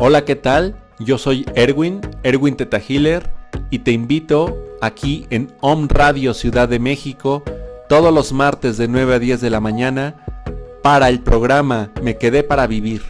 Hola, ¿qué tal? Yo soy Erwin Teta Healer, y te invito aquí en Om Radio Ciudad de México todos los martes de 9 a 10 de la mañana para el programa Me Quedé para Vivir.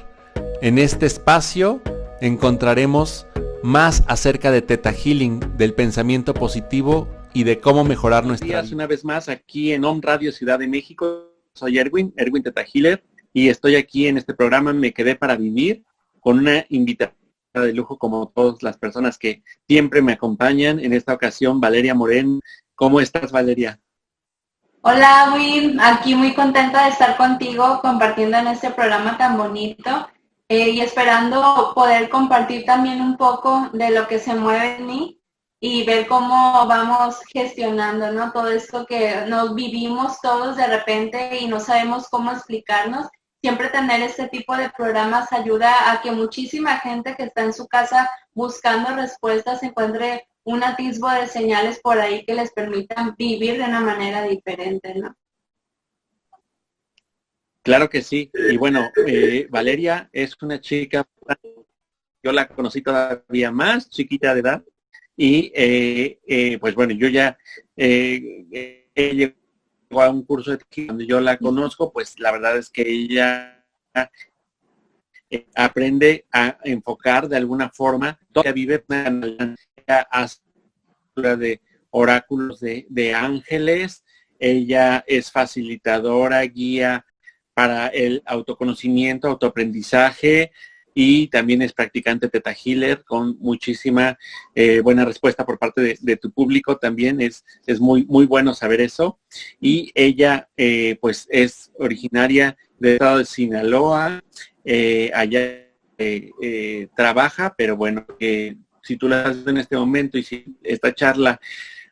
En este espacio encontraremos más acerca de Teta Healing, del pensamiento positivo y de cómo mejorar nuestra vida. Una vez más aquí en Om Radio Ciudad de México. Soy Erwin Teta Healer, y estoy aquí en este programa Me Quedé para Vivir con una invitada de lujo, como todas las personas que siempre me acompañan. En esta ocasión, Valeria Morén. ¿Cómo estás, Valeria? Hola, Win, aquí muy contenta de estar contigo compartiendo en este programa tan bonito y esperando poder compartir también un poco de lo que se mueve en mí y ver cómo vamos gestionando, ¿no? Todo esto que nos vivimos todos de repente y no sabemos cómo explicarnos. Siempre tener este tipo de programas ayuda a que muchísima gente que está en su casa buscando respuestas encuentre un atisbo de señales por ahí que les permitan vivir de una manera diferente, ¿no? Claro que sí. Y bueno, Valeria es una chica, yo la conocí todavía más chiquita de edad, y pues bueno, yo ya llegó a un curso de tequila. Cuando yo la conozco, pues la verdad es que ella aprende a enfocar de alguna forma, todavía vive de oráculos de ángeles. Ella es facilitadora, guía para el autoconocimiento, autoaprendizaje, y también es practicante Teta Healer con muchísima buena respuesta por parte de tu público. También es muy bueno saber eso. Y ella pues es originaria del estado de Sinaloa. Allá trabaja, pero bueno, si tú la haces en este momento y si esta charla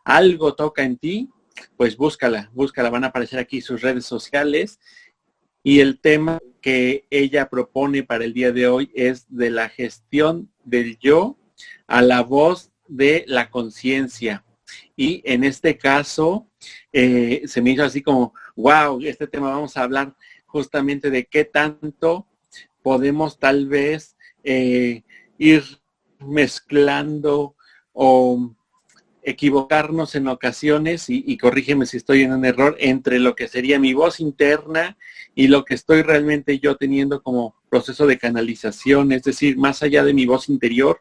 algo toca en ti, pues búscala, van a aparecer aquí sus redes sociales. Y el tema que ella propone para el día de hoy es de la gestión del yo a la voz de la conciencia. Y en este caso, se me hizo así como, wow, este tema vamos a hablar justamente de qué tanto podemos tal vez ir mezclando o equivocarnos en ocasiones, y corrígeme si estoy en un error, entre lo que sería mi voz interna y lo que estoy realmente yo teniendo como proceso de canalización. Es decir, más allá de mi voz interior,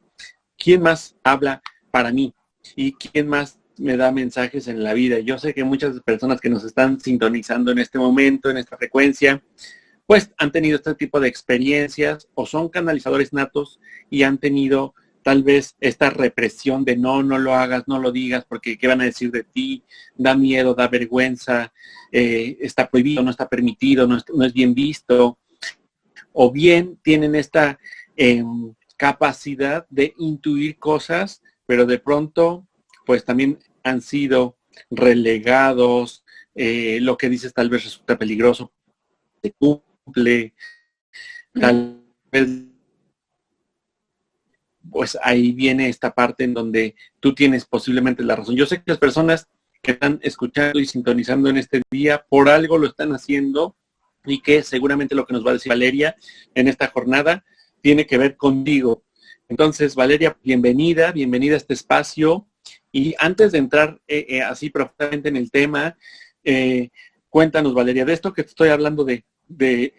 ¿quién más habla para mí? ¿Y quién más me da mensajes en la vida? Yo sé que muchas personas que nos están sintonizando en este momento, en esta frecuencia, pues han tenido este tipo de experiencias o son canalizadores natos y han tenido tal vez esta represión de no lo hagas, no lo digas, porque ¿qué van a decir de ti? Da miedo, da vergüenza, está prohibido, no está permitido, no es bien visto. O bien tienen esta capacidad de intuir cosas, pero de pronto pues también han sido relegados. Lo que dices tal vez resulta peligroso, te cumple, tal vez, pues ahí viene esta parte en donde tú tienes posiblemente la razón. Yo sé que las personas que están escuchando y sintonizando en este día, por algo lo están haciendo, y que seguramente lo que nos va a decir Valeria en esta jornada tiene que ver contigo. Entonces, Valeria, bienvenida a este espacio. Y antes de entrar así profundamente en el tema, cuéntanos, Valeria, de esto que te estoy hablando de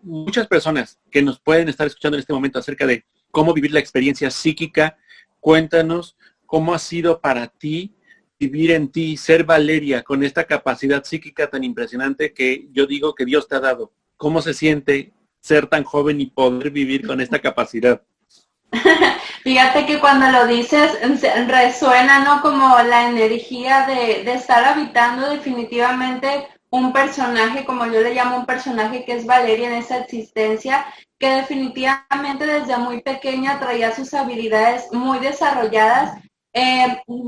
muchas personas que nos pueden estar escuchando en este momento acerca de cómo vivir la experiencia psíquica. Cuéntanos cómo ha sido para ti vivir en ti, ser Valeria, con esta capacidad psíquica tan impresionante que yo digo que Dios te ha dado. ¿Cómo se siente ser tan joven y poder vivir con esta capacidad? Fíjate que cuando lo dices resuena, ¿no? Como la energía de estar habitando definitivamente un personaje, como yo le llamo un personaje, que es Valeria en esa existencia, que definitivamente desde muy pequeña traía sus habilidades muy desarrolladas.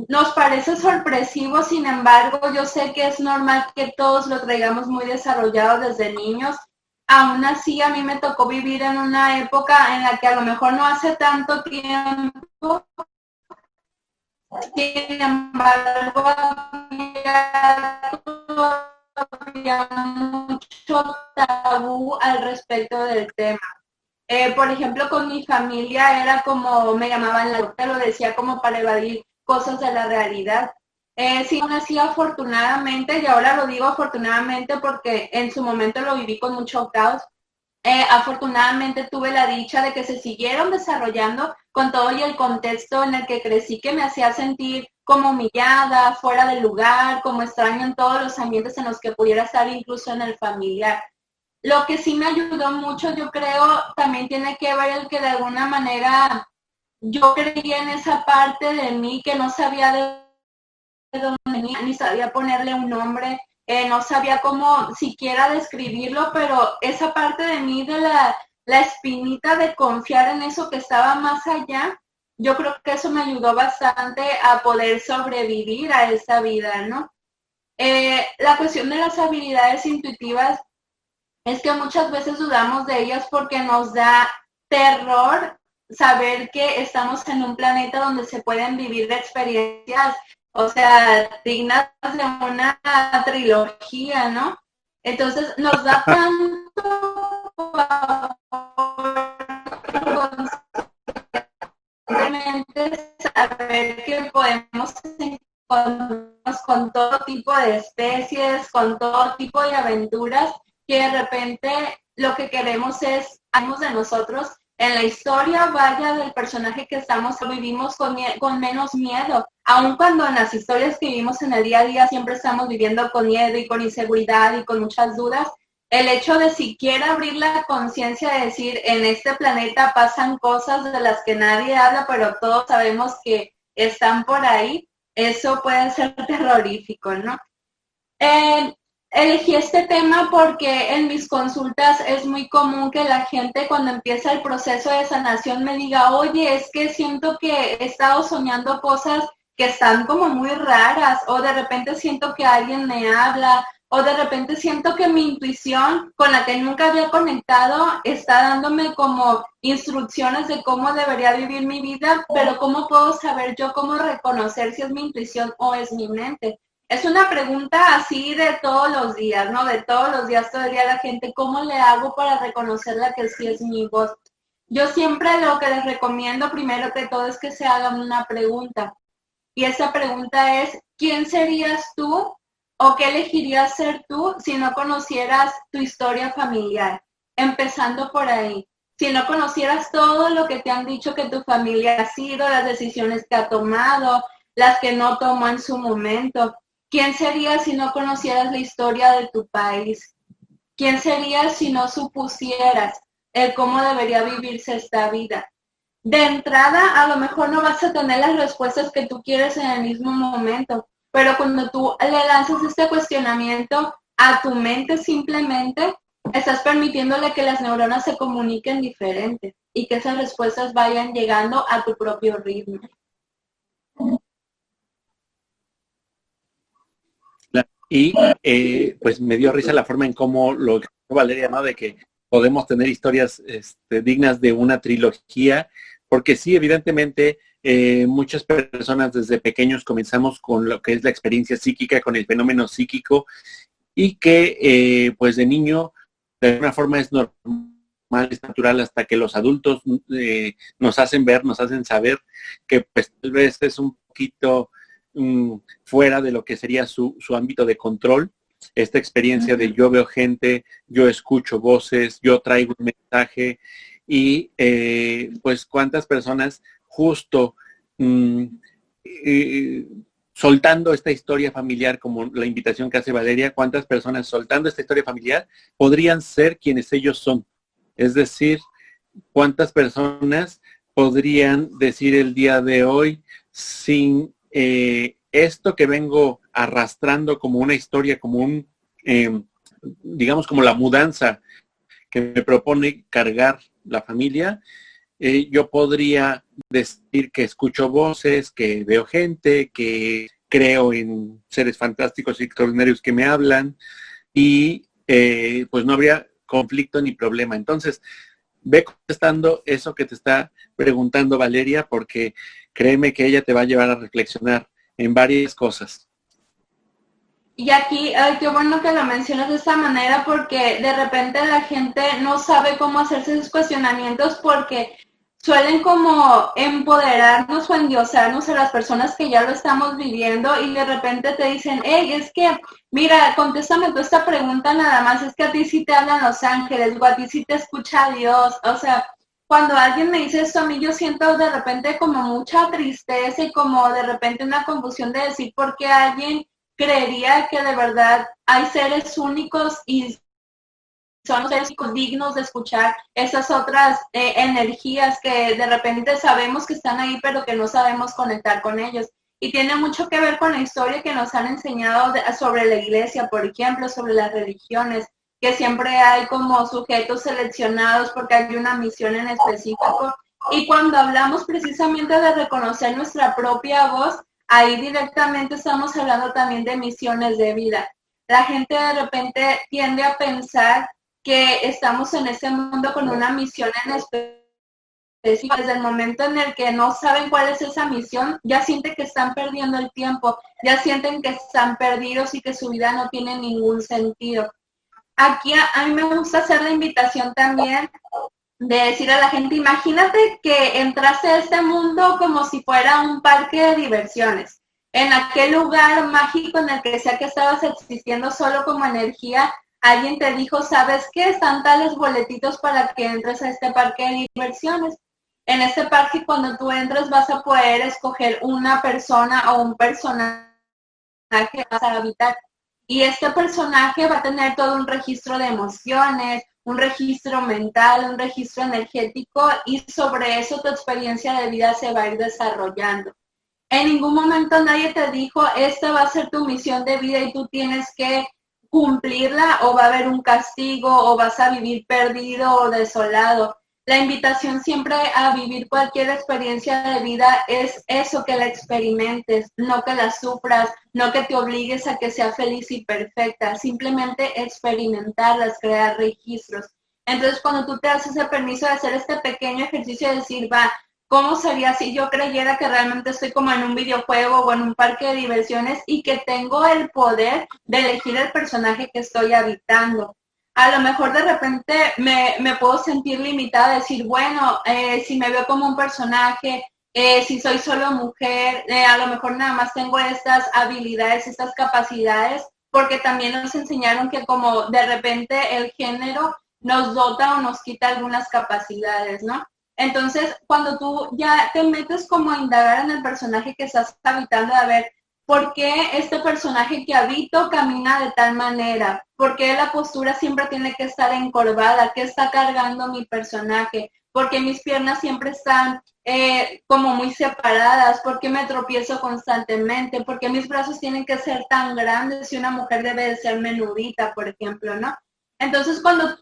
Nos parece sorpresivo, sin embargo, yo sé que es normal que todos lo traigamos muy desarrollado desde niños. Aún así, a mí me tocó vivir en una época en la que a lo mejor no hace tanto tiempo, sin embargo, había mucho tabú al respecto del tema. Por ejemplo, con mi familia era como, me llamaban la loca, lo decía como para evadir cosas de la realidad. Sí, aún así, afortunadamente, y ahora lo digo afortunadamente porque en su momento lo viví con mucho caos, afortunadamente tuve la dicha de que se siguieron desarrollando con todo y el contexto en el que crecí, que me hacía sentir como humillada, fuera del lugar, como extraño en todos los ambientes en los que pudiera estar, incluso en el familiar. Lo que sí me ayudó mucho, yo creo, también tiene que ver el que de alguna manera yo creía en esa parte de mí que no sabía de dónde venía, ni sabía ponerle un nombre, no sabía cómo siquiera describirlo, pero esa parte de mí, de la espinita de confiar en eso que estaba más allá, yo creo que eso me ayudó bastante a poder sobrevivir a esa vida, ¿no? La cuestión de las habilidades intuitivas es que muchas veces dudamos de ellas porque nos da terror saber que estamos en un planeta donde se pueden vivir experiencias, o sea, dignas de una trilogía, ¿no? Entonces nos da tanto constantemente saber que podemos encontrarnos con todo tipo de especies, con todo tipo de aventuras, que de repente lo que queremos es algo de nosotros en la historia, vaya, del personaje que estamos, vivimos con menos miedo, aun cuando en las historias que vivimos en el día a día siempre estamos viviendo con miedo y con inseguridad y con muchas dudas. El hecho de siquiera abrir la conciencia de decir, en este planeta pasan cosas de las que nadie habla, pero todos sabemos que están por ahí, eso puede ser terrorífico, ¿no? Elegí este tema porque en mis consultas es muy común que la gente cuando empieza el proceso de sanación me diga, oye, es que siento que he estado soñando cosas que están como muy raras, o de repente siento que alguien me habla, o de repente siento que mi intuición con la que nunca había conectado está dándome como instrucciones de cómo debería vivir mi vida, pero ¿cómo puedo saber yo cómo reconocer si es mi intuición o es mi mente? Es una pregunta así de todos los días, ¿no? De todos los días, todo el día la gente, ¿cómo le hago para reconocerla que sí es mi voz? Yo siempre lo que les recomiendo primero que todo es que se hagan una pregunta. Y esa pregunta es, ¿quién serías tú o qué elegirías ser tú si no conocieras tu historia familiar? Empezando por ahí. Si no conocieras todo lo que te han dicho que tu familia ha sido, las decisiones que ha tomado, las que no tomó en su momento. ¿Quién serías si no conocieras la historia de tu país? ¿Quién serías si no supusieras el cómo debería vivirse esta vida? De entrada, a lo mejor no vas a tener las respuestas que tú quieres en el mismo momento, pero cuando tú le lanzas este cuestionamiento a tu mente simplemente, estás permitiéndole que las neuronas se comuniquen diferente y que esas respuestas vayan llegando a tu propio ritmo. Y pues me dio risa la forma en cómo lo explicó Valeria, ¿no? De que podemos tener historias dignas de una trilogía, porque sí, evidentemente, muchas personas desde pequeños comenzamos con lo que es la experiencia psíquica, con el fenómeno psíquico, y que pues de niño, de alguna forma es normal, es natural, hasta que los adultos nos hacen ver, nos hacen saber que pues tal vez es un poquito fuera de lo que sería su ámbito de control. Esta experiencia de yo veo gente, yo escucho voces, yo traigo un mensaje y pues cuántas personas justo soltando esta historia familiar, como la invitación que hace Valeria, cuántas personas soltando esta historia familiar podrían ser quienes ellos son. Es decir, cuántas personas podrían decir el día de hoy sin esto que vengo arrastrando como una historia, como un, digamos, como la mudanza que me propone cargar la familia, yo podría decir que escucho voces, que veo gente, que creo en seres fantásticos y extraordinarios que me hablan y pues no habría conflicto ni problema. Entonces, ve contestando eso que te está preguntando Valeria, porque créeme que ella te va a llevar a reflexionar en varias cosas. Y aquí, ay, qué bueno que lo mencionas de esta manera porque de repente la gente no sabe cómo hacerse esos cuestionamientos porque suelen como empoderarnos o endiosarnos a las personas que ya lo estamos viviendo y de repente te dicen, hey, es que, mira, contéstame tú esta pregunta nada más, es que a ti sí te hablan los ángeles o a ti sí te escucha Dios. O sea, cuando alguien me dice esto a mí, yo siento de repente como mucha tristeza y como de repente una confusión de decir por qué alguien creería que de verdad hay seres únicos y son seres dignos de escuchar esas otras energías que de repente sabemos que están ahí, pero que no sabemos conectar con ellos. Y tiene mucho que ver con la historia que nos han enseñado sobre la iglesia, por ejemplo, sobre las religiones, que siempre hay como sujetos seleccionados porque hay una misión en específico. Y cuando hablamos precisamente de reconocer nuestra propia voz, ahí directamente estamos hablando también de misiones de vida. La gente de repente tiende a pensar que estamos en este mundo con una misión en específico. Desde el momento en el que no saben cuál es esa misión, ya sienten que están perdiendo el tiempo, ya sienten que están perdidos y que su vida no tiene ningún sentido. Aquí a mí me gusta hacer la invitación también de decir a la gente, imagínate que entraste a este mundo como si fuera un parque de diversiones. En aquel lugar mágico en el que sea que estabas existiendo solo como energía, alguien te dijo, ¿sabes qué? Están tales boletitos para que entres a este parque de diversiones. En este parque, cuando tú entres, vas a poder escoger una persona o un personaje que vas a habitar. Y este personaje va a tener todo un registro de emociones, un registro mental, un registro energético, y sobre eso tu experiencia de vida se va a ir desarrollando. En ningún momento nadie te dijo, esta va a ser tu misión de vida y tú tienes que cumplirla, o va a haber un castigo, o vas a vivir perdido o desolado. La invitación siempre a vivir cualquier experiencia de vida es eso, que la experimentes, no que la sufras, no que te obligues a que sea feliz y perfecta, simplemente experimentarlas, crear registros. Entonces, cuando tú te das ese permiso de hacer este pequeño ejercicio de decir, va, ¿cómo sería si yo creyera que realmente estoy como en un videojuego o en un parque de diversiones y que tengo el poder de elegir el personaje que estoy habitando? A lo mejor de repente me puedo sentir limitada a decir, bueno, si me veo como un personaje, si soy solo mujer, a lo mejor nada más tengo estas habilidades, estas capacidades, porque también nos enseñaron que como de repente el género nos dota o nos quita algunas capacidades, ¿no? Entonces, cuando tú ya te metes como a indagar en el personaje que estás habitando, a ver, ¿por qué este personaje que habito camina de tal manera? ¿Por qué la postura siempre tiene que estar encorvada? ¿Qué está cargando mi personaje? ¿Por qué mis piernas siempre están como muy separadas? ¿Por qué me tropiezo constantemente? ¿Por qué mis brazos tienen que ser tan grandes si una mujer debe de ser menudita, por ejemplo, ¿no? Entonces, cuando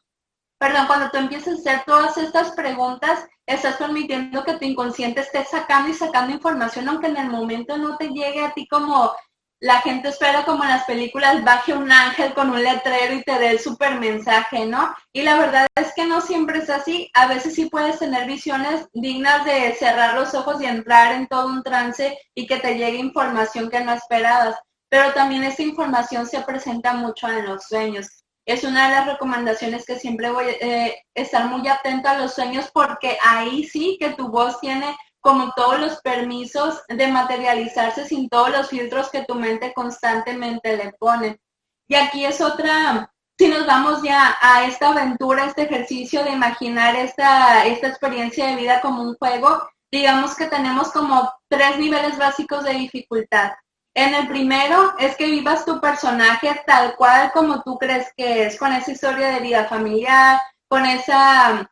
tú empiezas a hacer todas estas preguntas, estás permitiendo que tu inconsciente esté sacando y sacando información, aunque en el momento no te llegue a ti como la gente espera, como en las películas, baje un ángel con un letrero y te dé el super mensaje, ¿no? Y la verdad es que no siempre es así. A veces sí puedes tener visiones dignas de cerrar los ojos y entrar en todo un trance y que te llegue información que no esperabas. Pero también esta información se presenta mucho en los sueños. Es una de las recomendaciones que siempre voy a estar muy atento a los sueños, porque ahí sí que tu voz tiene como todos los permisos de materializarse sin todos los filtros que tu mente constantemente le pone. Y aquí es otra, si nos vamos ya a esta aventura, este ejercicio de imaginar esta experiencia de vida como un juego, digamos que tenemos como 3 niveles básicos de dificultad. En el primero es que vivas tu personaje tal cual como tú crees que es, con esa historia de vida familiar, con esa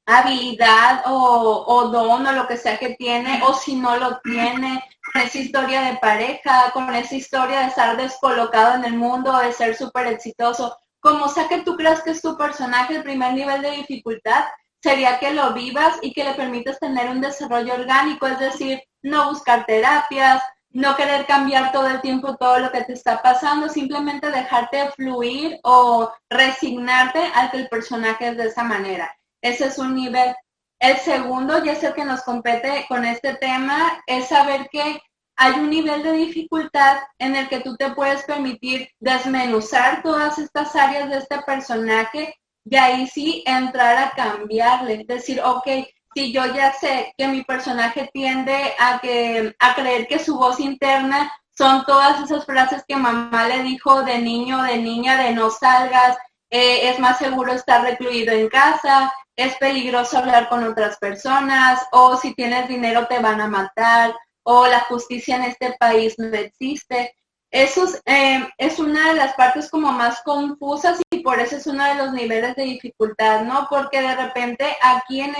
habilidad o don o lo que sea que tiene, o si no lo tiene, con esa historia de pareja, con esa historia de estar descolocado en el mundo, de ser súper exitoso. Como sea que tú creas que es tu personaje, el primer nivel de dificultad sería que lo vivas y que le permitas tener un desarrollo orgánico, es decir, no buscar terapias, no querer cambiar todo el tiempo todo lo que te está pasando, simplemente dejarte fluir o resignarte a que el personaje es de esa manera. Ese es un nivel. El segundo, y es el que nos compete con este tema, es saber que hay un nivel de dificultad en el que tú te puedes permitir desmenuzar todas estas áreas de este personaje y ahí sí entrar a cambiarle, decir, ok, si yo ya sé que mi personaje tiende a creer que su voz interna son todas esas frases que mamá le dijo de niño, de niña, de no salgas, es más seguro estar recluido en casa, es peligroso hablar con otras personas, o si tienes dinero te van a matar, o la justicia en este país no existe. Eso es una de las partes como más confusas y por eso es uno de los niveles de dificultad, ¿no? Porque de repente aquí en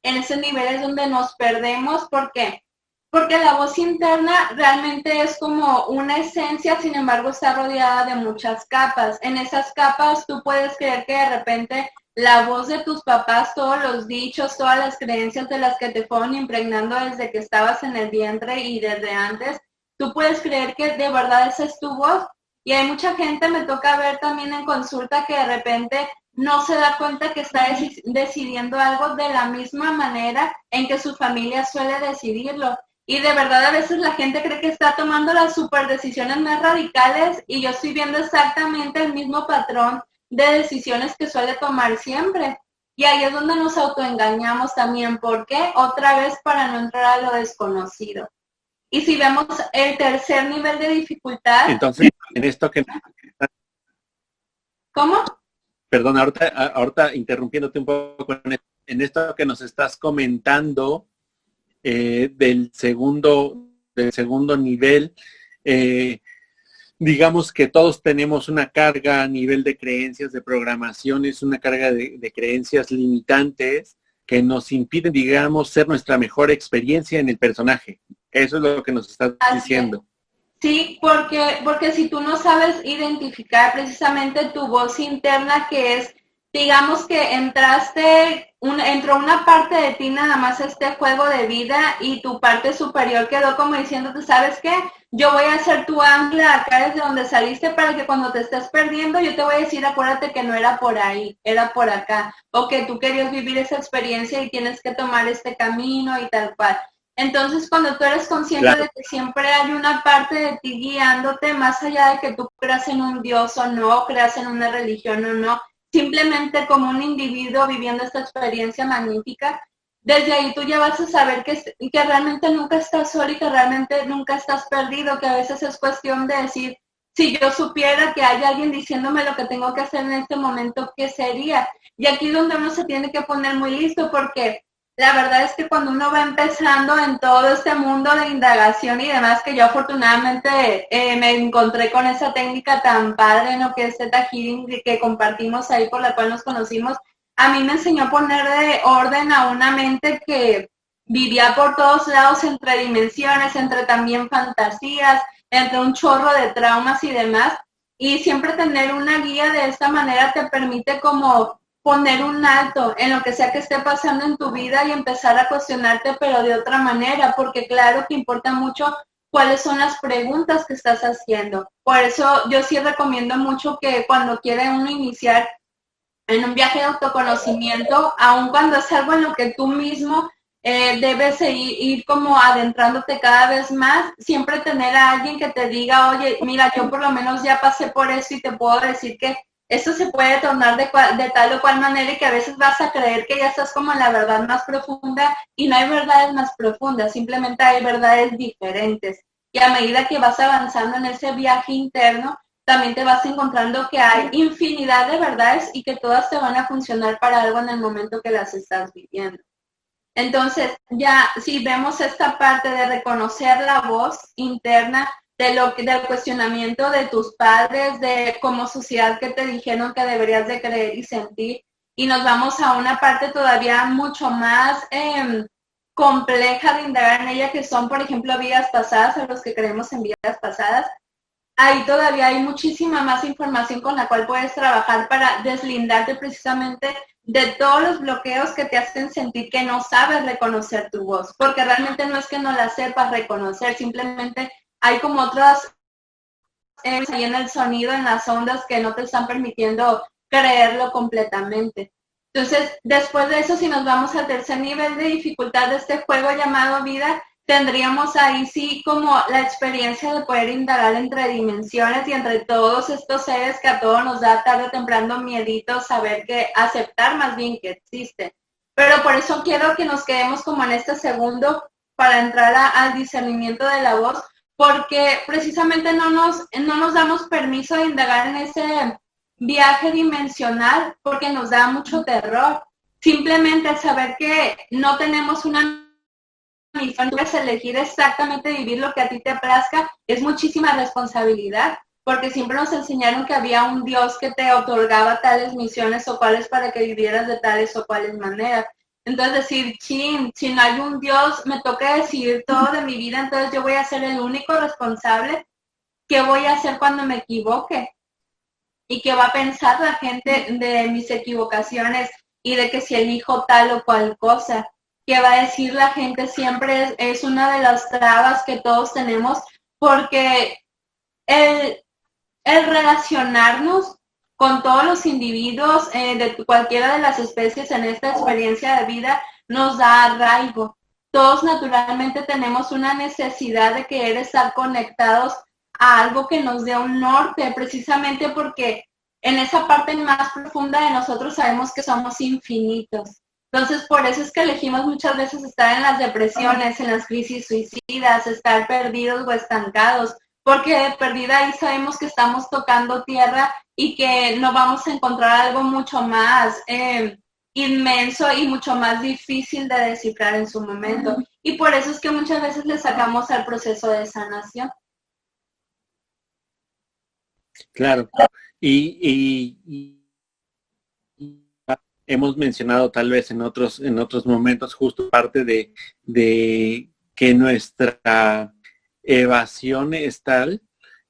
ese nivel es donde nos perdemos. ¿Por qué? Porque la voz interna realmente es como una esencia, sin embargo está rodeada de muchas capas. En esas capas tú puedes creer que de repente la voz de tus papás, todos los dichos, todas las creencias de las que te fueron impregnando desde que estabas en el vientre y desde antes, tú puedes creer que de verdad esa es tu voz. Y hay mucha gente, me toca ver también en consulta, que de repente no se da cuenta que está decidiendo algo de la misma manera en que su familia suele decidirlo. Y de verdad a veces la gente cree que está tomando las super decisiones más radicales y yo estoy viendo exactamente el mismo patrón de decisiones que suele tomar siempre. Y ahí es donde nos autoengañamos también. ¿Por qué? Otra vez para no entrar a lo desconocido. Y si vemos el tercer nivel de dificultad... Entonces, en esto que... ¿Cómo? Perdón, ahorita interrumpiéndote un poco, en esto que nos estás comentando del segundo nivel, digamos que todos tenemos una carga a nivel de creencias, de programaciones, una carga de creencias limitantes que nos impiden, digamos, ser nuestra mejor experiencia en el personaje. Eso es lo que nos estás diciendo. Sí, porque si tú no sabes identificar precisamente tu voz interna, que es, digamos que entró una parte de ti nada más a este juego de vida y tu parte superior quedó como diciéndote, ¿sabes qué? Yo voy a ser tu ancla acá desde donde saliste para que cuando te estés perdiendo yo te voy a decir, acuérdate que no era por ahí, era por acá, o que tú querías vivir esa experiencia y tienes que tomar este camino y tal cual. Entonces, cuando tú eres consciente de que siempre hay una parte de ti guiándote, más allá de que tú creas en un Dios o no, creas en una religión o no, simplemente como un individuo viviendo esta experiencia magnífica, desde ahí tú ya vas a saber que realmente nunca estás solo y que realmente nunca estás perdido, que a veces es cuestión de decir, si yo supiera que hay alguien diciéndome lo que tengo que hacer en este momento, ¿qué sería? Y aquí es donde uno se tiene que poner muy listo, porque la verdad es que cuando uno va empezando en todo este mundo de indagación y demás, que yo afortunadamente me encontré con esa técnica tan padre, ¿no? Que es Theta Healing, que compartimos ahí, por la cual nos conocimos, a mí me enseñó a poner de orden a una mente que vivía por todos lados entre dimensiones, entre también fantasías, entre un chorro de traumas y demás, y siempre tener una guía de esta manera te permite como poner un alto en lo que sea que esté pasando en tu vida y empezar a cuestionarte, pero de otra manera, porque claro que importa mucho cuáles son las preguntas que estás haciendo. Por eso yo sí recomiendo mucho que cuando quiere uno iniciar en un viaje de autoconocimiento, aun cuando es algo en lo que tú mismo debes ir como adentrándote cada vez más, siempre tener a alguien que te diga, oye, mira, yo por lo menos ya pasé por eso y te puedo decir que esto se puede tornar de tal o cual manera y que a veces vas a creer que ya estás como en la verdad más profunda y no hay verdades más profundas, simplemente hay verdades diferentes. Y a medida que vas avanzando en ese viaje interno, también te vas encontrando que hay infinidad de verdades y que todas te van a funcionar para algo en el momento que las estás viviendo. Entonces, ya si vemos esta parte de reconocer la voz interna, del cuestionamiento de tus padres, de como sociedad que te dijeron que deberías de creer y sentir, y nos vamos a una parte todavía mucho más compleja de indagar en ella, que son, por ejemplo, vidas pasadas, a los que creemos en vidas pasadas. Ahí todavía hay muchísima más información con la cual puedes trabajar para deslindarte precisamente de todos los bloqueos que te hacen sentir que no sabes reconocer tu voz, porque realmente no es que no la sepas reconocer, simplemente hay como otras ahí en el sonido, en las ondas que no te están permitiendo creerlo completamente. Entonces, después de eso, si nos vamos al tercer nivel de dificultad de este juego llamado vida, tendríamos ahí sí como la experiencia de poder indagar entre dimensiones y entre todos estos seres que a todos nos da tarde o temprano miedito saber que, aceptar más bien que existe. Pero por eso quiero que nos quedemos como en este segundo para entrar al discernimiento de la voz, porque precisamente no nos damos permiso de indagar en ese viaje dimensional porque nos da mucho terror. Simplemente el saber que no tenemos una misión, es elegir exactamente vivir lo que a ti te plazca, es muchísima responsabilidad, porque siempre nos enseñaron que había un Dios que te otorgaba tales misiones o cuales para que vivieras de tales o cuales maneras. Entonces decir, si no hay un Dios, me toca decidir todo de mi vida, entonces yo voy a ser el único responsable. ¿Qué voy a hacer cuando me equivoque? ¿Y qué va a pensar la gente de mis equivocaciones y de que si elijo tal o cual cosa? ¿Qué va a decir la gente? Siempre es una de las trabas que todos tenemos, porque el relacionarnos con todos los individuos de cualquiera de las especies en esta experiencia de vida nos da arraigo. Todos naturalmente tenemos una necesidad de querer estar conectados a algo que nos dé un norte, precisamente porque en esa parte más profunda de nosotros sabemos que somos infinitos. Entonces, por eso es que elegimos muchas veces estar en las depresiones, en las crisis suicidas, estar perdidos o estancados, porque de perdida ahí sabemos que estamos tocando tierra y que no vamos a encontrar algo mucho más inmenso y mucho más difícil de descifrar en su momento. Y por eso es que muchas veces le sacamos al proceso de sanación. Claro. Y hemos mencionado tal vez en otros momentos justo parte de que nuestra evasión es tal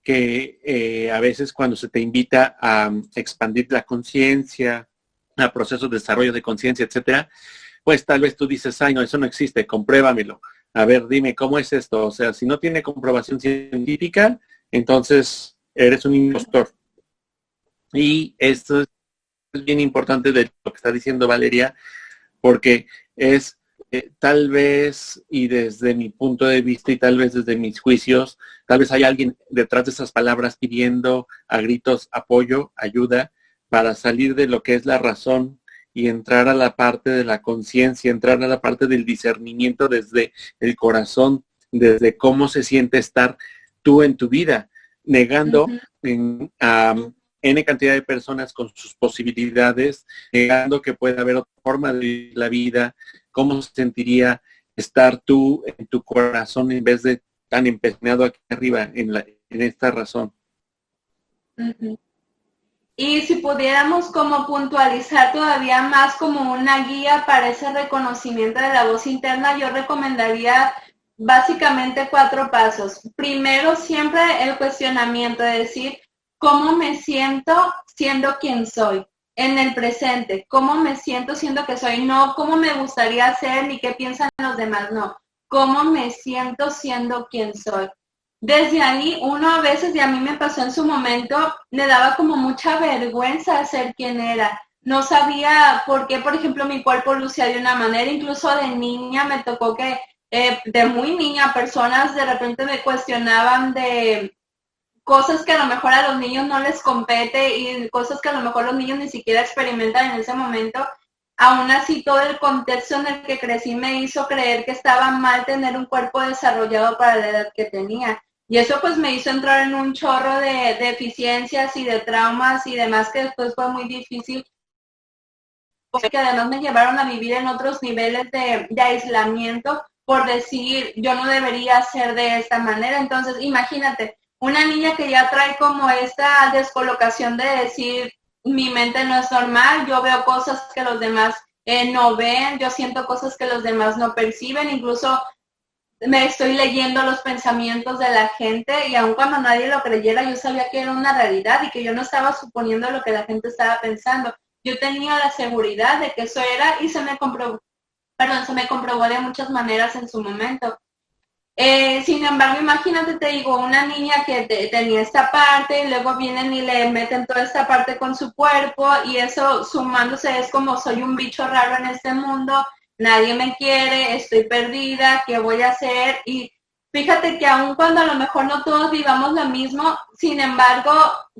que a veces cuando se te invita a expandir la conciencia, a procesos de desarrollo de conciencia, etcétera, pues tal vez tú dices, ay, no, eso no existe, compruébamelo. A ver, dime, ¿cómo es esto? O sea, si no tiene comprobación científica, entonces eres un impostor. Y esto es bien importante de lo que está diciendo Valeria, porque es tal vez, y desde mi punto de vista y tal vez desde mis juicios, tal vez hay alguien detrás de esas palabras pidiendo a gritos apoyo, ayuda, para salir de lo que es la razón y entrar a la parte de la conciencia, entrar a la parte del discernimiento desde el corazón, desde cómo se siente estar tú en tu vida, negando a N cantidad de personas con sus posibilidades, negando que pueda haber otra forma de vivir la vida, cómo se sentiría estar tú en tu corazón en vez de tan empeñado aquí arriba en esta razón. Y si pudiéramos como puntualizar todavía más como una guía para ese reconocimiento de la voz interna, yo recomendaría básicamente 4 pasos. Primero, siempre el cuestionamiento de decir, ¿cómo me siento siendo quien soy? En el presente, ¿cómo me siento siendo que soy? No cómo me gustaría ser ni qué piensan los demás, no. ¿Cómo me siento siendo quien soy? Desde ahí, uno a veces, y a mí me pasó en su momento, le daba como mucha vergüenza ser quien era. No sabía por qué, por ejemplo, mi cuerpo lucía de una manera, incluso de niña me tocó que, de muy niña, personas de repente me cuestionaban de cosas que a lo mejor a los niños no les compete y cosas que a lo mejor los niños ni siquiera experimentan en ese momento. Aún así, todo el contexto en el que crecí me hizo creer que estaba mal tener un cuerpo desarrollado para la edad que tenía. Y eso pues me hizo entrar en un chorro de deficiencias y de traumas y demás que después fue muy difícil, porque además me llevaron a vivir en otros niveles de aislamiento por decir, yo no debería ser de esta manera. Entonces, imagínate, una niña que ya trae como esta descolocación de decir, mi mente no es normal, yo veo cosas que los demás no ven, yo siento cosas que los demás no perciben, incluso me estoy leyendo los pensamientos de la gente y aun cuando nadie lo creyera, yo sabía que era una realidad y que yo no estaba suponiendo lo que la gente estaba pensando. Yo tenía la seguridad de que eso era y se me comprobó de muchas maneras en su momento. Sin embargo, imagínate, te digo, una niña que tenía esta parte y luego vienen y le meten toda esta parte con su cuerpo y eso sumándose es como soy un bicho raro en este mundo, nadie me quiere, estoy perdida, ¿qué voy a hacer? Y fíjate que aun cuando a lo mejor no todos vivamos lo mismo, sin embargo,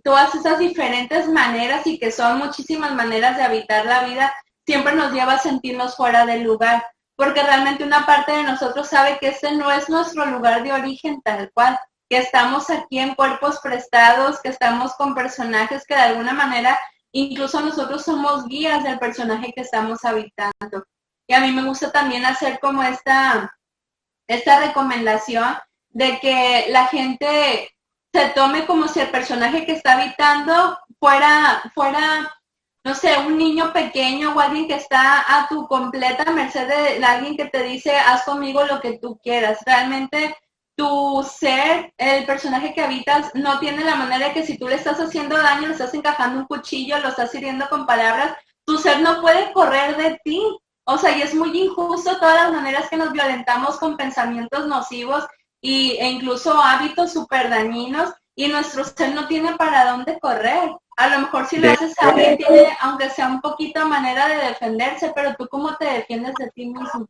todas esas diferentes maneras y que son muchísimas maneras de habitar la vida, siempre nos lleva a sentirnos fuera del lugar, porque realmente una parte de nosotros sabe que este no es nuestro lugar de origen tal cual, que estamos aquí en cuerpos prestados, que estamos con personajes que de alguna manera, incluso nosotros somos guías del personaje que estamos habitando. Y a mí me gusta también hacer como esta recomendación de que la gente se tome como si el personaje que está habitando fuera, no sé, un niño pequeño o alguien que está a tu completa merced de alguien que te dice, haz conmigo lo que tú quieras. Realmente tu ser, el personaje que habitas, no tiene la manera de que si tú le estás haciendo daño, le estás encajando un cuchillo, lo estás hiriendo con palabras, tu ser no puede correr de ti. O sea, y es muy injusto todas las maneras que nos violentamos con pensamientos nocivos e incluso hábitos súper dañinos, y nuestro ser no tiene para dónde correr. A lo mejor si lo haces a alguien tiene, aunque sea un poquito manera de defenderse, pero tú ¿cómo te defiendes de ti mismo?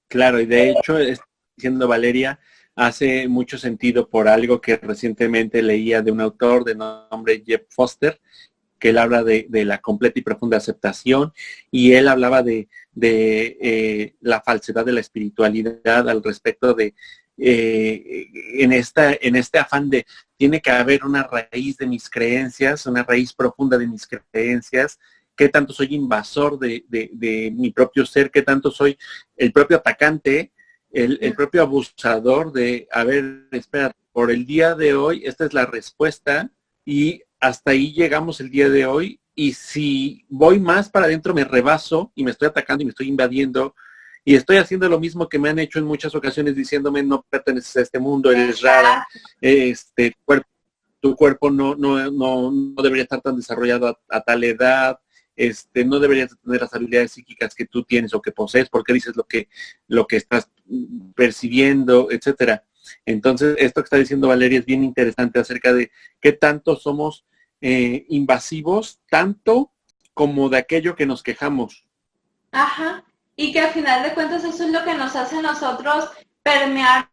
Claro, y de hecho, diciendo Valeria, hace mucho sentido por algo que recientemente leía de un autor de nombre Jeff Foster, que él habla de la completa y profunda aceptación, y él hablaba de la falsedad de la espiritualidad al respecto de en este afán de tiene que haber una raíz de mis creencias, una raíz profunda de mis creencias, qué tanto soy invasor de mi propio ser, qué tanto soy el propio atacante, el propio abusador de, a ver, espera, por el día de hoy, esta es la respuesta, y hasta ahí llegamos el día de hoy, y si voy más para adentro me rebaso y me estoy atacando y me estoy invadiendo y estoy haciendo lo mismo que me han hecho en muchas ocasiones diciéndome no perteneces a este mundo, eres rara, tu cuerpo no debería estar tan desarrollado a tal edad, no deberías tener las habilidades psíquicas que tú tienes o que posees, porque dices lo que estás percibiendo, etcétera. Entonces, esto que está diciendo Valeria es bien interesante acerca de qué tanto somos invasivos, tanto como de aquello que nos quejamos. Ajá, y que al final de cuentas eso es lo que nos hace a nosotros permear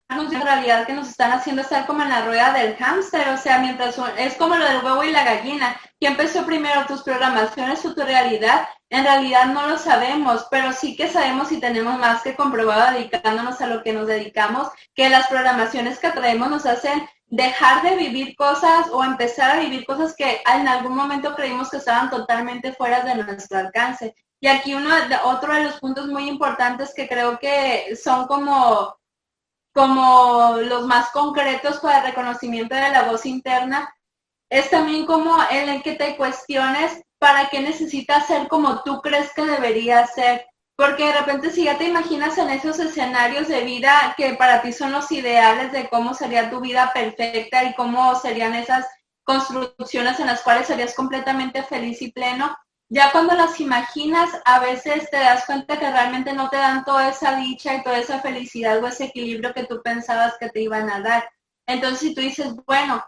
en realidad, que nos están haciendo estar como en la rueda del hámster, o sea, mientras es como lo del huevo y la gallina. ¿Quién empezó primero, tus programaciones o tu realidad? En realidad no lo sabemos, pero sí que sabemos y tenemos más que comprobado dedicándonos a lo que nos dedicamos, que las programaciones que traemos nos hacen dejar de vivir cosas o empezar a vivir cosas que en algún momento creímos que estaban totalmente fuera de nuestro alcance. Y aquí otro de los puntos muy importantes que creo que son como los más concretos para el reconocimiento de la voz interna, es también como el que te cuestiones para qué necesitas ser como tú crees que debería ser. Porque de repente si ya te imaginas en esos escenarios de vida que para ti son los ideales de cómo sería tu vida perfecta y cómo serían esas construcciones en las cuales serías completamente feliz y pleno, ya cuando las imaginas, a veces te das cuenta que realmente no te dan toda esa dicha y toda esa felicidad o ese equilibrio que tú pensabas que te iban a dar. Entonces, si tú dices, bueno,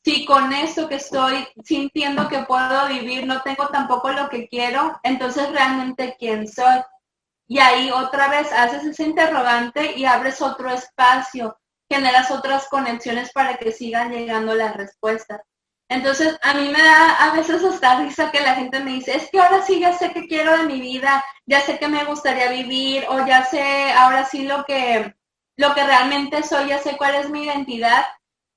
si con esto que estoy sintiendo que puedo vivir no tengo tampoco lo que quiero, entonces realmente ¿quién soy? Y ahí otra vez haces ese interrogante y abres otro espacio, generas otras conexiones para que sigan llegando las respuestas. Entonces, a mí me da a veces hasta risa que la gente me dice, es que ahora sí ya sé qué quiero de mi vida, ya sé que me gustaría vivir, o ya sé ahora sí lo que realmente soy, ya sé cuál es mi identidad.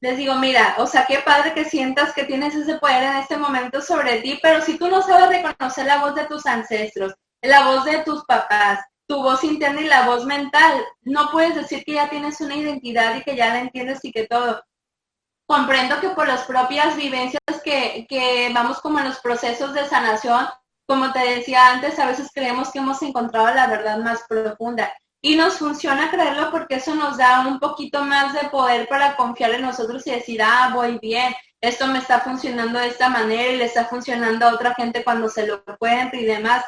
Les digo, mira, o sea, qué padre que sientas que tienes ese poder en este momento sobre ti, pero si tú no sabes reconocer la voz de tus ancestros, la voz de tus papás, tu voz interna y la voz mental, no puedes decir que ya tienes una identidad y que ya la entiendes y que todo. Comprendo que por las propias vivencias que vamos como en los procesos de sanación, como te decía antes, a veces creemos que hemos encontrado la verdad más profunda. Y nos funciona creerlo porque eso nos da un poquito más de poder para confiar en nosotros y decir, voy bien, esto me está funcionando de esta manera y le está funcionando a otra gente cuando se lo cuenta y demás.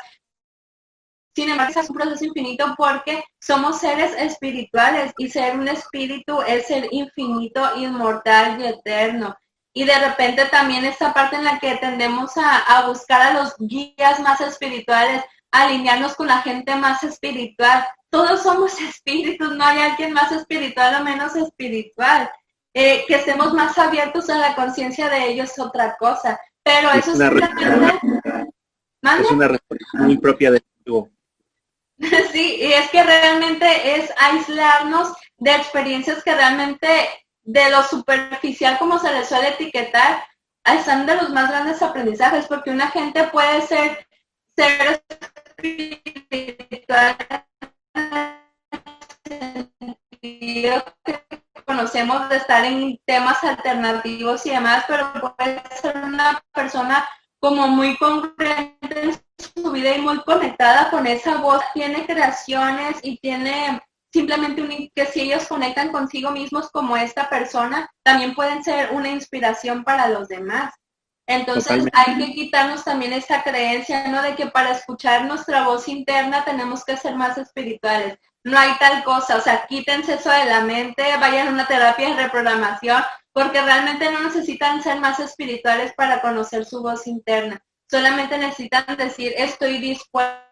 Sin embargo, es un proceso infinito porque somos seres espirituales y ser un espíritu es ser infinito, inmortal y eterno. Y de repente también esta parte en la que tendemos a buscar a los guías más espirituales alinearnos con la gente más espiritual. Todos somos espíritus, no hay alguien más espiritual o menos espiritual. Que estemos más abiertos a la conciencia de ellos es otra cosa. Pero es eso una simplemente... es una respuesta muy propia del ego. Sí, y es que realmente es aislarnos de experiencias que realmente de lo superficial, como se les suele etiquetar, están de los más grandes aprendizajes, porque una gente puede ser espiritual que conocemos de estar en temas alternativos y demás, pero puede ser una persona como muy congruente en su vida y muy conectada con esa voz, tiene creaciones y tiene simplemente que si ellos conectan consigo mismos como esta persona, también pueden ser una inspiración para los demás. Entonces hay que quitarnos también esa creencia, ¿no? De que para escuchar nuestra voz interna tenemos que ser más espirituales. No hay tal cosa, o sea, quítense eso de la mente, vayan a una terapia de reprogramación, porque realmente no necesitan ser más espirituales para conocer su voz interna. Solamente necesitan decir, estoy dispuesta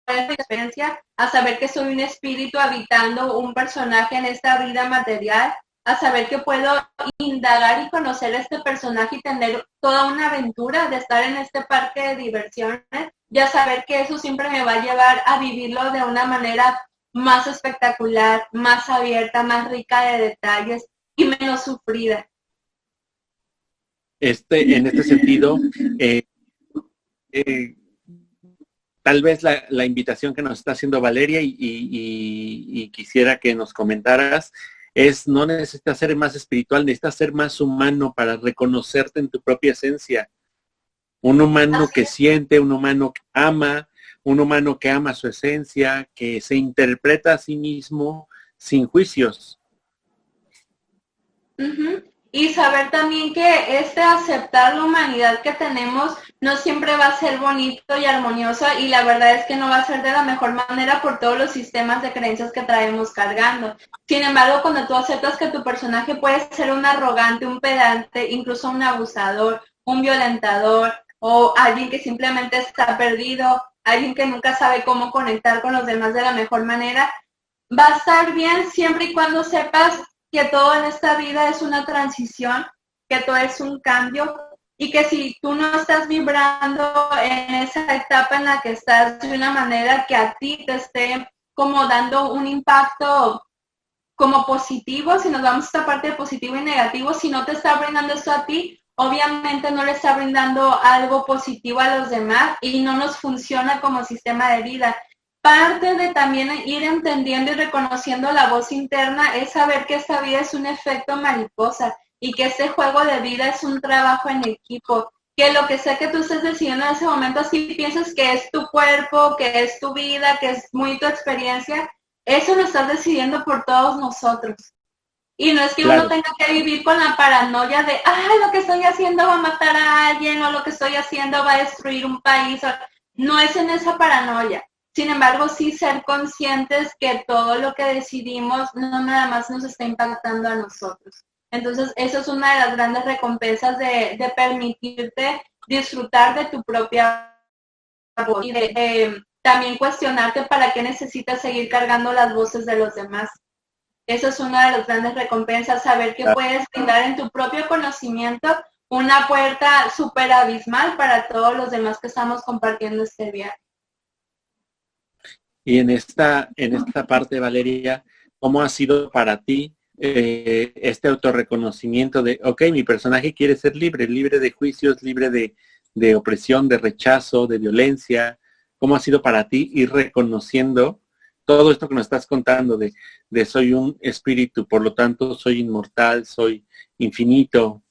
a la experiencia, a saber que soy un espíritu habitando un personaje en esta vida material, a saber que puedo indagar y conocer a este personaje y tener toda una aventura de estar en este parque de diversiones, y a saber que eso siempre me va a llevar a vivirlo de una manera más espectacular, más abierta, más rica de detalles y menos sufrida. En este sentido, tal vez la invitación que nos está haciendo Valeria y quisiera que nos comentaras es: no necesitas ser más espiritual, necesitas ser más humano para reconocerte en tu propia esencia. Un humano que siente, un humano que ama, un humano que ama su esencia, que se interpreta a sí mismo sin juicios. Uh-huh. Y saber también que aceptar la humanidad que tenemos no siempre va a ser bonito y armonioso, y la verdad es que no va a ser de la mejor manera por todos los sistemas de creencias que traemos cargando. Sin embargo, cuando tú aceptas que tu personaje puede ser un arrogante, un pedante, incluso un abusador, un violentador, o alguien que simplemente está perdido, alguien que nunca sabe cómo conectar con los demás de la mejor manera, va a estar bien siempre y cuando sepas que todo en esta vida es una transición, que todo es un cambio, y que si tú no estás vibrando en esa etapa en la que estás de una manera que a ti te esté como dando un impacto como positivo, si nos vamos a esta parte de positivo y negativo, si no te está brindando eso a ti, obviamente no le está brindando algo positivo a los demás y no nos funciona como sistema de vida. Parte de también ir entendiendo y reconociendo la voz interna es saber que esta vida es un efecto mariposa y que este juego de vida es un trabajo en equipo, que lo que sea que tú estés decidiendo en ese momento, si piensas que es tu cuerpo, que es tu vida, que es muy tu experiencia, eso lo estás decidiendo por todos nosotros. Y no es que uno tenga que vivir con la paranoia de, lo que estoy haciendo va a matar a alguien, o lo que estoy haciendo va a destruir un país. No es en esa paranoia. Sin embargo, sí ser conscientes que todo lo que decidimos no nada más nos está impactando a nosotros. Entonces, eso es una de las grandes recompensas de permitirte disfrutar de tu propia voz y de también cuestionarte para qué necesitas seguir cargando las voces de los demás. Eso es una de las grandes recompensas, saber que puedes brindar en tu propio conocimiento una puerta súper abismal para todos los demás que estamos compartiendo este viaje. Y en esta parte, Valeria, ¿cómo ha sido para ti este autorreconocimiento de, ok, mi personaje quiere ser libre de juicios, libre de opresión, de rechazo, de violencia? ¿Cómo ha sido para ti ir reconociendo todo esto que nos estás contando de soy un espíritu, por lo tanto soy inmortal, soy infinito?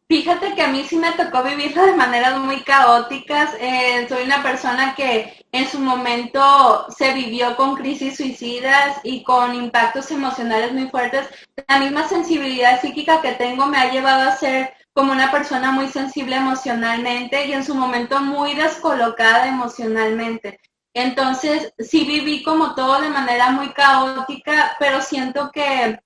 Fíjate que a mí sí me tocó vivirlo de maneras muy caóticas. Soy una persona que en su momento se vivió con crisis suicidas y con impactos emocionales muy fuertes. La misma sensibilidad psíquica que tengo me ha llevado a ser como una persona muy sensible emocionalmente y en su momento muy descolocada emocionalmente. Entonces sí viví como todo de manera muy caótica, pero siento que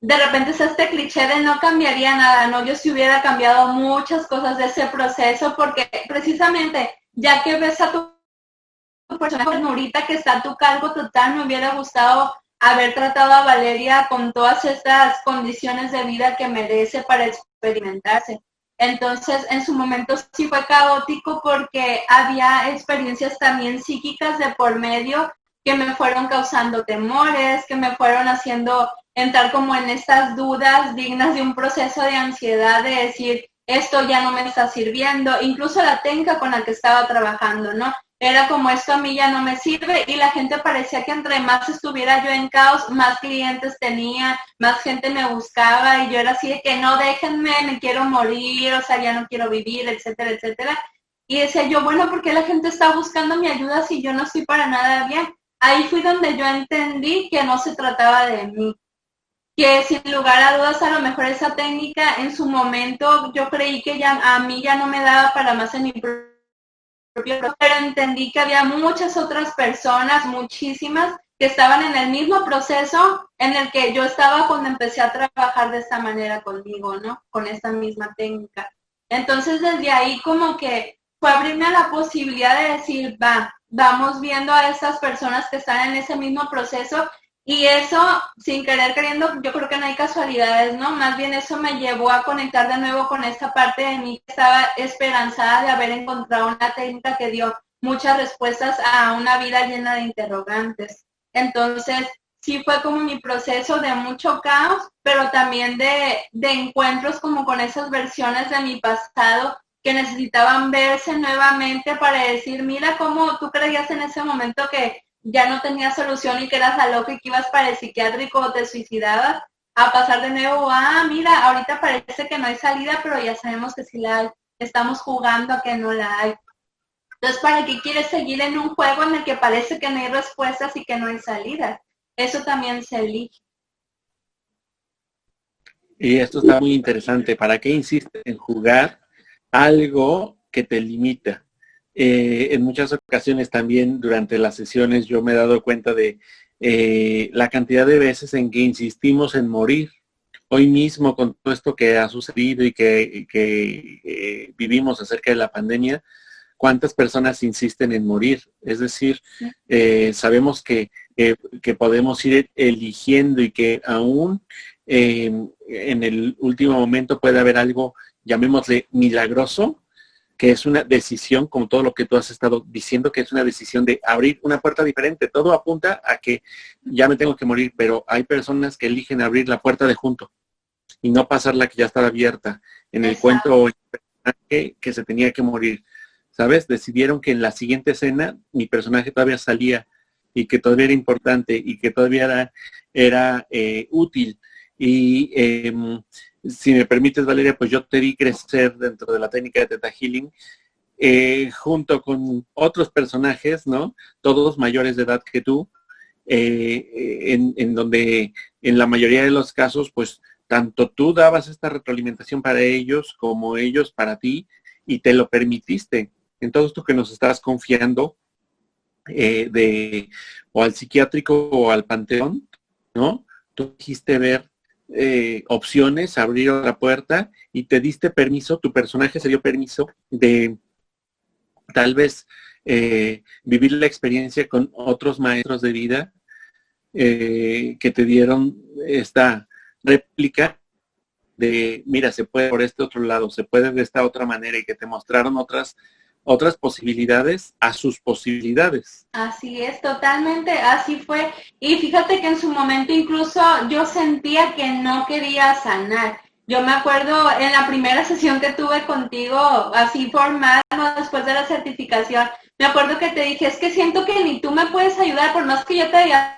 de repente es este cliché de no cambiaría nada, ¿no? Yo sí hubiera cambiado muchas cosas de ese proceso porque precisamente ya que ves a tu personaje Nurita que está a tu cargo total, me hubiera gustado haber tratado a Valeria con todas estas condiciones de vida que merece para experimentarse. Entonces, en su momento sí fue caótico porque había experiencias también psíquicas de por medio que me fueron causando temores, que me fueron haciendo entrar como en estas dudas dignas de un proceso de ansiedad, de decir, esto ya no me está sirviendo, incluso la técnica con la que estaba trabajando, ¿no? Era como, esto a mí ya no me sirve, y la gente parecía que entre más estuviera yo en caos, más clientes tenía, más gente me buscaba, y yo era así de que no, déjenme, me quiero morir, o sea, ya no quiero vivir, etcétera, etcétera. Y decía yo, bueno, ¿por qué la gente está buscando mi ayuda si yo no estoy para nada bien? Ahí fui donde yo entendí que no se trataba de mí, que sin lugar a dudas a lo mejor esa técnica en su momento yo creí que ya a mí ya no me daba para más en mi propio, pero entendí que había muchas otras personas, muchísimas, que estaban en el mismo proceso en el que yo estaba cuando empecé a trabajar de esta manera conmigo, ¿no? Con esta misma técnica. Entonces desde ahí como que fue abrirme a la posibilidad de decir, vamos viendo a esas personas que están en ese mismo proceso. Y eso, sin querer queriendo, yo creo que no hay casualidades, ¿no? Más bien eso me llevó a conectar de nuevo con esta parte de mí que estaba esperanzada de haber encontrado una técnica que dio muchas respuestas a una vida llena de interrogantes. Entonces, sí fue como mi proceso de mucho caos, pero también de encuentros como con esas versiones de mi pasado que necesitaban verse nuevamente para decir, mira cómo tú creías en ese momento que ya no tenías solución y que eras la loca y que ibas para el psiquiátrico o te suicidabas, a pasar de nuevo, mira, ahorita parece que no hay salida, pero ya sabemos que sí la hay, estamos jugando a que no la hay. Entonces, ¿para qué quieres seguir en un juego en el que parece que no hay respuestas y que no hay salida? Eso también se elige. Y esto está muy interesante. ¿Para qué insistes en jugar algo que te limita? En muchas ocasiones también durante las sesiones yo me he dado cuenta de la cantidad de veces en que insistimos en morir. Hoy mismo con todo esto que ha sucedido y que vivimos acerca de la pandemia, ¿cuántas personas insisten en morir? Es decir, sabemos que podemos ir eligiendo y que aún en el último momento puede haber algo, llamémosle milagroso, que es una decisión, como todo lo que tú has estado diciendo, que es una decisión de abrir una puerta diferente. Todo apunta a que ya me tengo que morir, pero hay personas que eligen abrir la puerta de junto y no pasar la que ya estaba abierta. En el cuento que se tenía que morir, ¿sabes? Decidieron que en la siguiente escena mi personaje todavía salía y que todavía era importante y que todavía era útil. Y si me permites, Valeria, pues yo te vi crecer dentro de la técnica de Theta Healing junto con otros personajes, ¿no? Todos mayores de edad que tú, en donde en la mayoría de los casos, pues tanto tú dabas esta retroalimentación para ellos como ellos para ti y te lo permitiste. Entonces tú que nos estás confiando o al psiquiátrico o al panteón, ¿no? Tú dijiste ver opciones, abrir otra puerta y te diste permiso, tu personaje se dio permiso de tal vez vivir la experiencia con otros maestros de vida que te dieron esta réplica de, mira, se puede por este otro lado, se puede de esta otra manera y que te mostraron otras posibilidades a sus posibilidades. Así es, totalmente, así fue. Y fíjate que en su momento incluso yo sentía que no quería sanar. Yo me acuerdo en la primera sesión que tuve contigo, así formal, ¿no? Después de la certificación, me acuerdo que te dije, es que siento que ni tú me puedes ayudar, por más que yo te diga,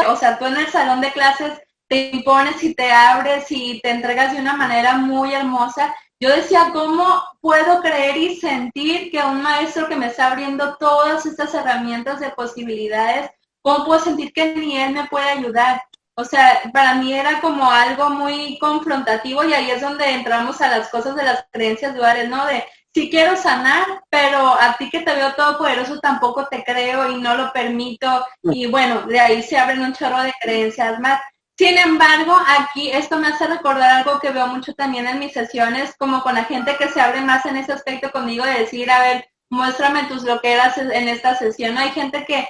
o sea, tú en el salón de clases te impones y te abres y te entregas de una manera muy hermosa. Yo decía, ¿cómo puedo creer y sentir que un maestro que me está abriendo todas estas herramientas de posibilidades, cómo puedo sentir que ni él me puede ayudar? O sea, para mí era como algo muy confrontativo y ahí es donde entramos a las cosas de las creencias duales, ¿no? De, sí quiero sanar, pero a ti que te veo todopoderoso tampoco te creo y no lo permito. Y bueno, de ahí se abren un chorro de creencias más. Sin embargo, aquí esto me hace recordar algo que veo mucho también en mis sesiones, como con la gente que se abre más en ese aspecto conmigo, de decir, a ver, muéstrame tus loqueras en esta sesión. ¿No? Hay gente que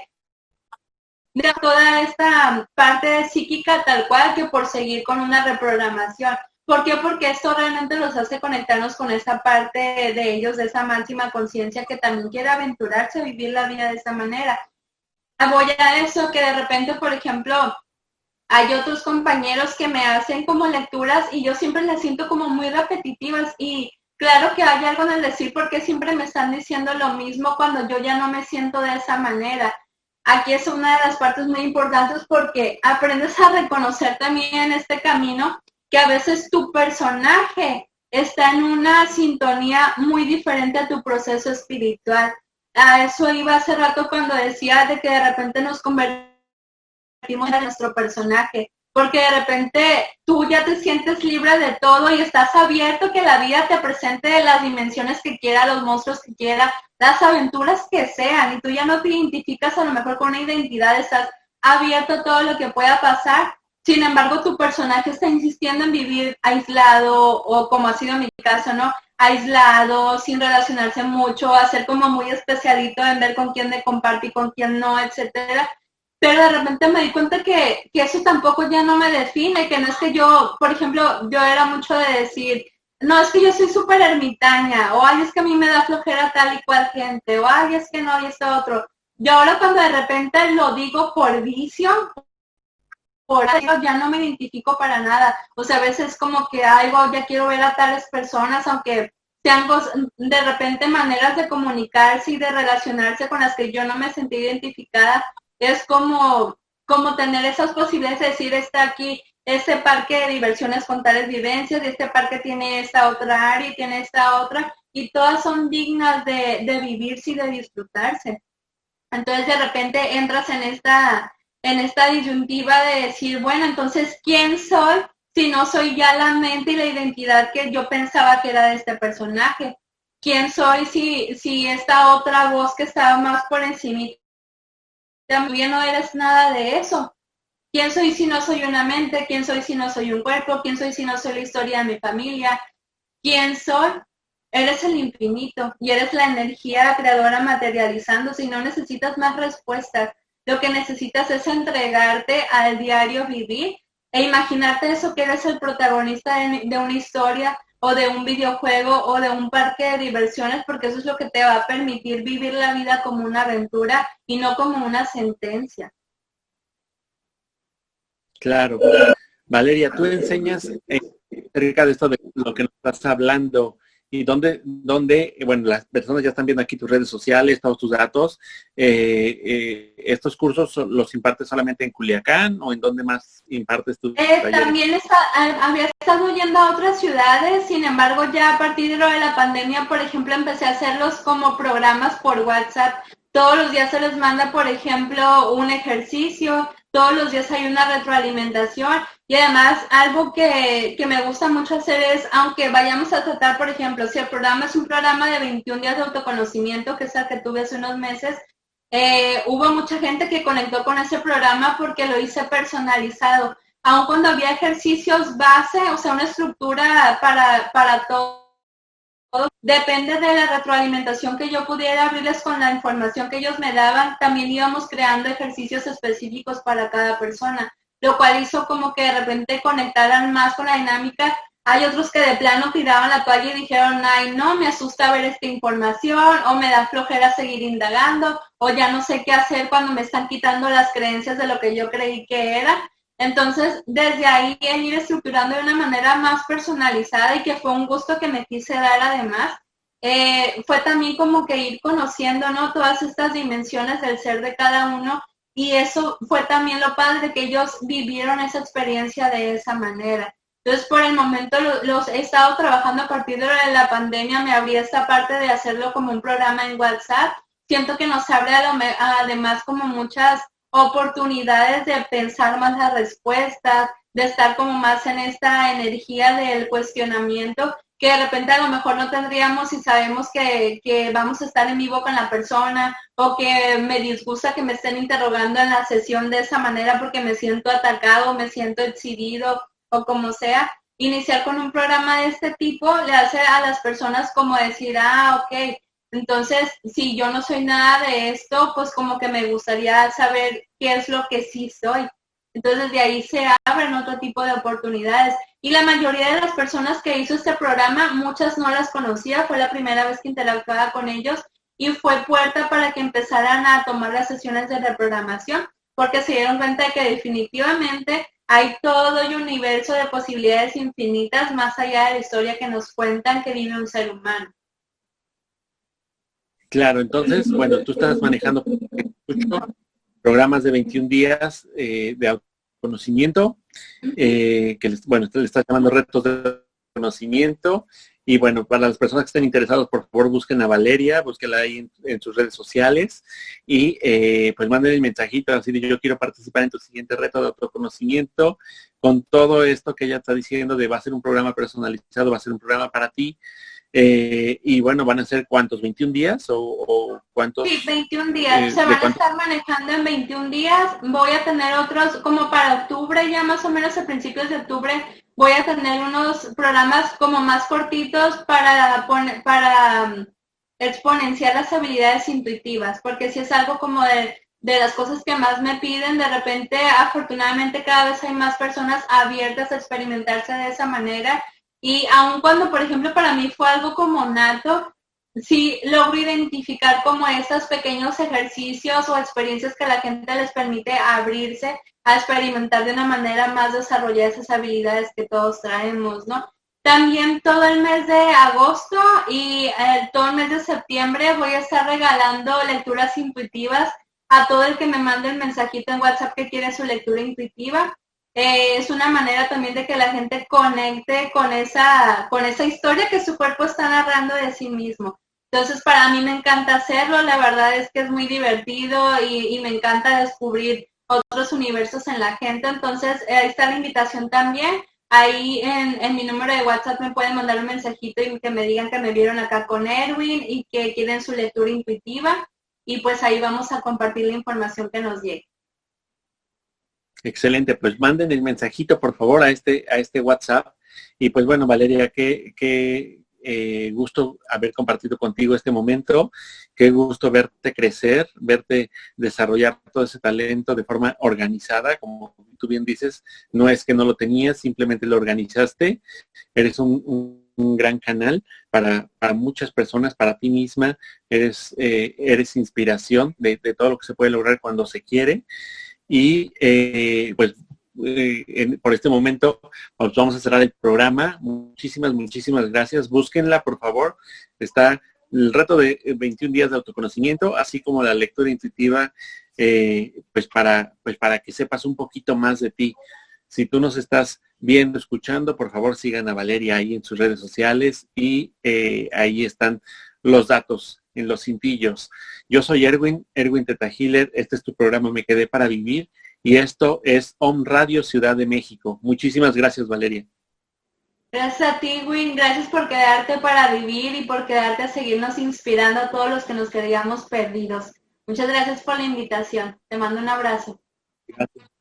de toda esta parte psíquica tal cual que por seguir con una reprogramación. ¿Por qué? Porque esto realmente los hace conectarnos con esa parte de ellos, de esa máxima conciencia que también quiere aventurarse a vivir la vida de esa manera. Voy a eso que de repente, por ejemplo, hay otros compañeros que me hacen como lecturas y yo siempre las siento como muy repetitivas y claro que hay algo en el decir porque siempre me están diciendo lo mismo cuando yo ya no me siento de esa manera. Aquí es una de las partes muy importantes porque aprendes a reconocer también en este camino que a veces tu personaje está en una sintonía muy diferente a tu proceso espiritual. A eso iba hace rato cuando decía de que de repente nos convertimos en nuestro personaje, porque de repente tú ya te sientes libre de todo y estás abierto que la vida te presente las dimensiones que quiera, los monstruos que quiera, las aventuras que sean, y tú ya no te identificas a lo mejor con una identidad, estás abierto a todo lo que pueda pasar. Sin embargo, tu personaje está insistiendo en vivir aislado, o como ha sido mi caso, ¿no? Aislado, sin relacionarse mucho, a ser como muy especialito en ver con quién me comparte y con quién no, etcétera. Pero de repente me di cuenta que eso tampoco ya no me define, que no es que yo, por ejemplo, yo era mucho de decir, no, es que yo soy súper ermitaña, o ay, es que a mí me da flojera tal y cual gente, o ay, es que no, y esto otro. Yo ahora cuando de repente lo digo por vicio, por algo ya no me identifico para nada. O sea, a veces como que algo, ya quiero ver a tales personas, aunque sean de repente maneras de comunicarse y de relacionarse con las que yo no me sentí identificada. Es como tener esas posibilidades de decir, está aquí este parque de diversiones con tales vivencias, y este parque tiene esta otra área y tiene esta otra, y todas son dignas de vivirse y de disfrutarse. Entonces de repente entras en esta disyuntiva de decir, bueno, entonces, ¿quién soy si no soy ya la mente y la identidad que yo pensaba que era de este personaje? ¿Quién soy si esta otra voz que estaba más por encima también no eres nada de eso? ¿Quién soy si no soy una mente? ¿Quién soy si no soy un cuerpo? ¿Quién soy si no soy la historia de mi familia? ¿Quién soy? Eres el infinito y eres la energía creadora materializándose y no necesitas más respuestas. Lo que necesitas es entregarte al diario vivir e imaginarte eso, que eres el protagonista de una historia o de un videojuego o de un parque de diversiones, porque eso es lo que te va a permitir vivir la vida como una aventura y no como una sentencia. Claro. Valeria, tú enseñas acerca de esto de lo que nos estás hablando y dónde, bueno, las personas ya están viendo aquí tus redes sociales, todos tus datos. ¿Estos cursos los impartes solamente en Culiacán o en dónde más impartes tus talleres? También había estado yendo a otras ciudades, sin embargo ya a partir de lo de la pandemia, por ejemplo, empecé a hacerlos como programas por WhatsApp. Todos los días se les manda, por ejemplo, un ejercicio, todos los días hay una retroalimentación y además algo que me gusta mucho hacer es, aunque vayamos a tratar, por ejemplo, si el programa es un programa de 21 días de autoconocimiento, que es el que tuve hace unos meses, hubo mucha gente que conectó con ese programa porque lo hice personalizado. Aun cuando había ejercicios base, o sea, una estructura para todo, depende de la retroalimentación que yo pudiera abrirles con la información que ellos me daban, también íbamos creando ejercicios específicos para cada persona, lo cual hizo como que de repente conectaran más con la dinámica. Hay otros que de plano tiraban la toalla y dijeron, ay, no, me asusta ver esta información, o me da flojera seguir indagando, o ya no sé qué hacer cuando me están quitando las creencias de lo que yo creí que era. Entonces, desde ahí el ir estructurando de una manera más personalizada y que fue un gusto que me quise dar además, fue también como que ir conociendo, ¿no?, todas estas dimensiones del ser de cada uno, y eso fue también lo padre, que ellos vivieron esa experiencia de esa manera. Entonces, por el momento los he estado trabajando a partir de la pandemia, me abrí esta parte de hacerlo como un programa en WhatsApp. Siento que nos abre además como muchas oportunidades de pensar más las respuestas, de estar como más en esta energía del cuestionamiento, que de repente a lo mejor no tendríamos si sabemos que vamos a estar en vivo con la persona, o que me disgusta que me estén interrogando en la sesión de esa manera porque me siento atacado, me siento exhibido, o como sea. Iniciar con un programa de este tipo le hace a las personas como decir, ok, Entonces, si yo no soy nada de esto, pues como que me gustaría saber qué es lo que sí soy. Entonces, de ahí se abren otro tipo de oportunidades. Y la mayoría de las personas que hizo este programa, muchas no las conocía, fue la primera vez que interactuaba con ellos y fue puerta para que empezaran a tomar las sesiones de reprogramación, porque se dieron cuenta de que definitivamente hay todo un universo de posibilidades infinitas más allá de la historia que nos cuentan que vive un ser humano. Claro, entonces, bueno, tú estás manejando programas de 21 días de autoconocimiento, que le estás llamando retos de conocimiento. Y bueno, para las personas que estén interesados, por favor busquen a Valeria, búsquenla ahí en sus redes sociales y pues manden el mensajito, así de yo quiero participar en tu siguiente reto de autoconocimiento, con todo esto que ella está diciendo de va a ser un programa personalizado, va a ser un programa para ti. Y bueno, ¿van a ser cuántos? ¿21 días o cuántos? Sí, 21 días. Se van a estar manejando en 21 días. Voy a tener otros, como para octubre, ya más o menos a principios de octubre, voy a tener unos programas como más cortitos para exponenciar las habilidades intuitivas, porque si es algo como de las cosas que más me piden, de repente, afortunadamente, cada vez hay más personas abiertas a experimentarse de esa manera. Y aun cuando, por ejemplo, para mí fue algo como nato, sí logro identificar como estos pequeños ejercicios o experiencias que a la gente les permite abrirse a experimentar de una manera más desarrollada esas habilidades que todos traemos, ¿no? También todo el mes de agosto y todo el mes de septiembre voy a estar regalando lecturas intuitivas a todo el que me mande el mensajito en WhatsApp que quiere su lectura intuitiva. Es una manera también de que la gente conecte con esa historia que su cuerpo está narrando de sí mismo. Entonces, para mí me encanta hacerlo, la verdad es que es muy divertido y me encanta descubrir otros universos en la gente. Entonces, ahí está la invitación también. Ahí en mi número de WhatsApp me pueden mandar un mensajito y que me digan que me vieron acá con Erwin y que quieren su lectura intuitiva. Y pues ahí vamos a compartir la información que nos llegue. Excelente, pues manden el mensajito por favor a este WhatsApp. Y pues bueno, Valeria, qué gusto haber compartido contigo este momento, qué gusto verte crecer, verte desarrollar todo ese talento de forma organizada, como tú bien dices, no es que no lo tenías, simplemente lo organizaste, eres un gran canal para muchas personas, para ti misma, eres inspiración de todo lo que se puede lograr cuando se quiere. Y por este momento pues vamos a cerrar el programa. Muchísimas gracias. Búsquenla, por favor. Está el reto de 21 días de autoconocimiento, así como la lectura intuitiva, pues para que sepas un poquito más de ti. Si tú nos estás viendo, escuchando, por favor sigan a Valeria ahí en sus redes sociales y ahí están los datos en los cintillos. Yo soy Erwin Teta Healer. Este es tu programa Me Quedé para Vivir y esto es Om Radio Ciudad de México. Muchísimas gracias, Valeria. Gracias a ti, Win. Gracias por quedarte para vivir y por quedarte a seguirnos inspirando a todos los que nos creíamos perdidos. Muchas gracias por la invitación. Te mando un abrazo. Gracias.